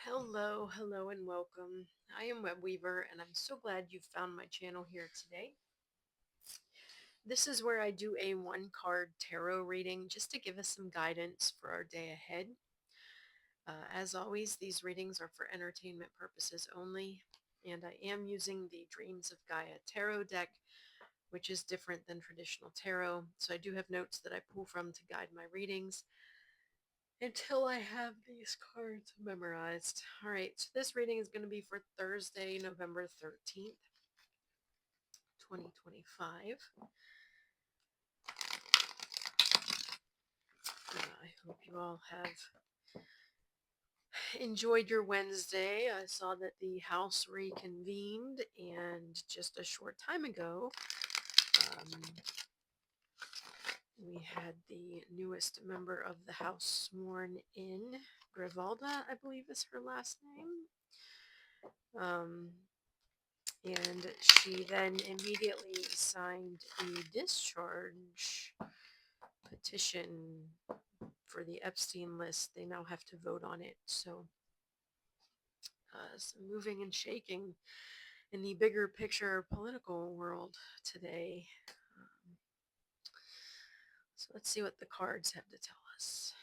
Hello, hello, and welcome. I am Web Weaver, and I'm so glad you found my channel here today. This is where I do a one card tarot reading just to give us some guidance for our day ahead. As always, these readings are for entertainment purposes only, and I am using the Dreams of Gaia tarot deck, which is different than traditional tarot. So I do have notes that I pull from to guide my readings until I have these cards memorized. All right, so this reading is going to be for Thursday, November 13th, 2025. I hope you all have enjoyed your Wednesday. I saw that the house reconvened, and just a short time ago, um, we had the newest member of the house sworn in. Grivalda, I believe is her last name. Um, and she then immediately signed a discharge petition for the Epstein list. They now have to vote on it. So, some moving and shaking in the bigger picture political world today. Um, so let's see what the cards have to tell us.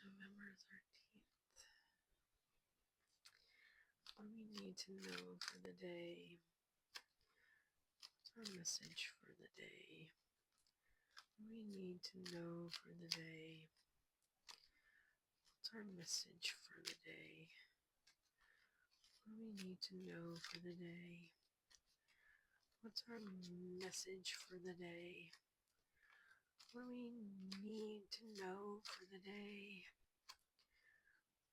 November 13th. What do we need to know for the day? What's our message for the day? What do we need to know for the day? What's our message for the day? What do we need to know for the day? What's our message for the day? What do we need to know for the day?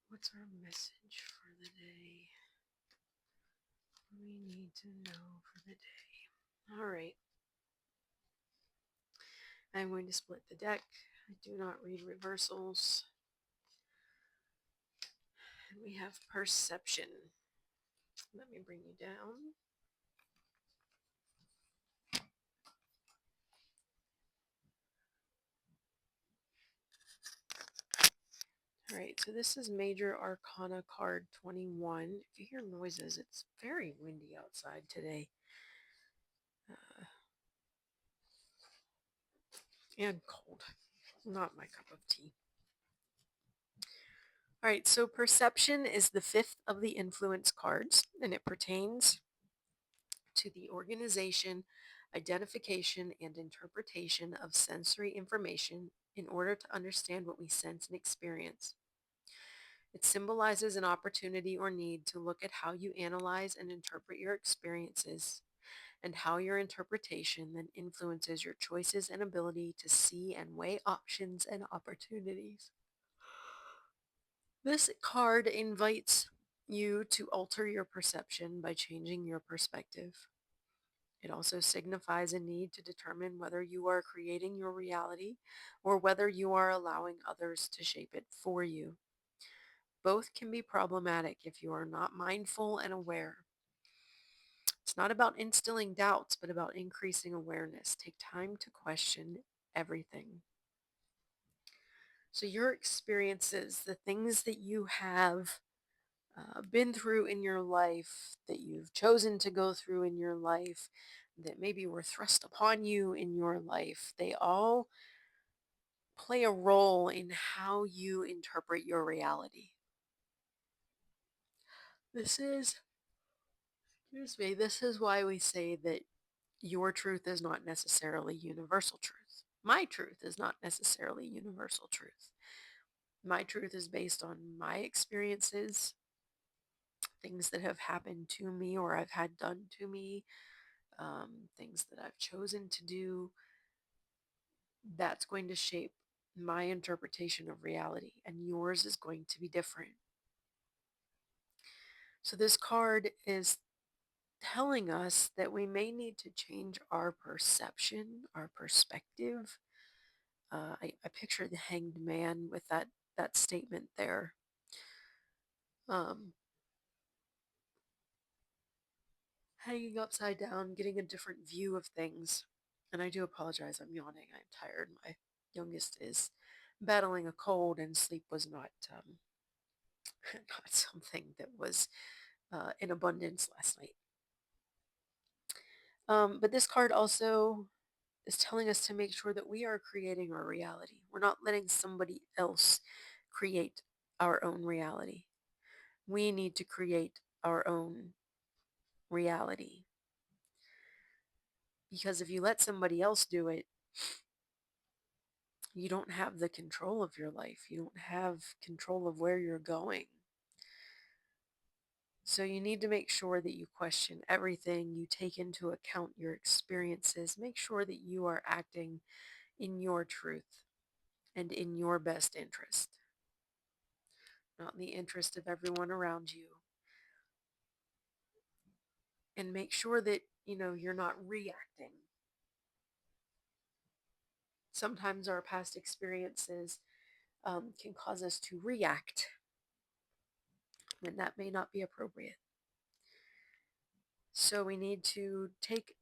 What's our message for the day? What do we need to know for the day? All right. I'm going to split the deck. I do not read reversals. And we have perception. Let me bring you down. All right, so this is Major Arcana card 21. If you hear noises, it's very windy outside today. And cold. Not my cup of tea. All right, so perception is the fifth of the influence cards, and it pertains to the organization, identification, and interpretation of sensory information in order to understand what we sense and experience. It symbolizes an opportunity or need to look at how you analyze and interpret your experiences and how your interpretation then influences your choices and ability to see and weigh options and opportunities. This card invites you to alter your perception by changing your perspective. It also signifies a need to determine whether you are creating your reality or whether you are allowing others to shape it for you. Both can be problematic if you are not mindful and aware. It's not about instilling doubts, but about increasing awareness. Take time to question everything. So, your experiences, the things that you have been through in your life, that you've chosen to go through in your life, that maybe were thrust upon you in your life, they all play a role in how you interpret your reality. This is, excuse me, this is why we say that your truth is not necessarily universal truth. My truth is not necessarily universal truth. My truth is based on my experiences, things that have happened to me or I've had done to me, things that I've chosen to do. That's going to shape my interpretation of reality, and yours is going to be different. So, this card is telling us that we may need to change our perception, our perspective. I picture the hanged man with that statement there. Um, hanging upside down, getting a different view of things. And I do apologize, I'm yawning. I'm tired. My youngest is battling a cold, and sleep was not not something that was in abundance last night. But this card also is telling us to make sure that we are creating our reality. We're not letting somebody else create our own reality. We need to create our own reality. Because if you let somebody else do it, you don't have the control of your life. You don't have control of where you're going. So you need to make sure that you question everything, you take into account your experiences, make sure that you are acting in your truth and in your best interest, not in the interest of everyone around you. And make sure that, you're not reacting. Sometimes our past experiences can cause us to react, and that may not be appropriate. So we need to take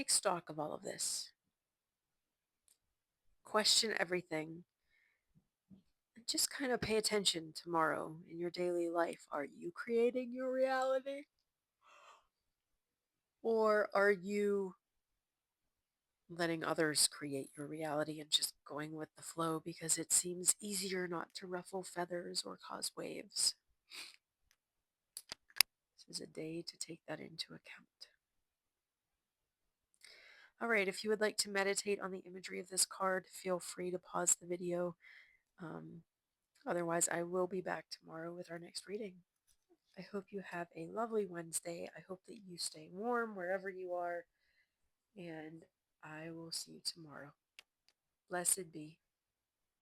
stock of all of this, question everything, and just kind of pay attention tomorrow in your daily life. Are you creating your reality? Or are you letting others create your reality and just going with the flow because it seems easier not to ruffle feathers or cause waves? This is a day to take that into account. All right, if you would like to meditate on the imagery of this card, feel free to pause the video. Um, Otherwise, I will be back tomorrow with our next reading. I hope you have a lovely Wednesday. I hope that you stay warm wherever you are, and I will see you tomorrow. Blessed be.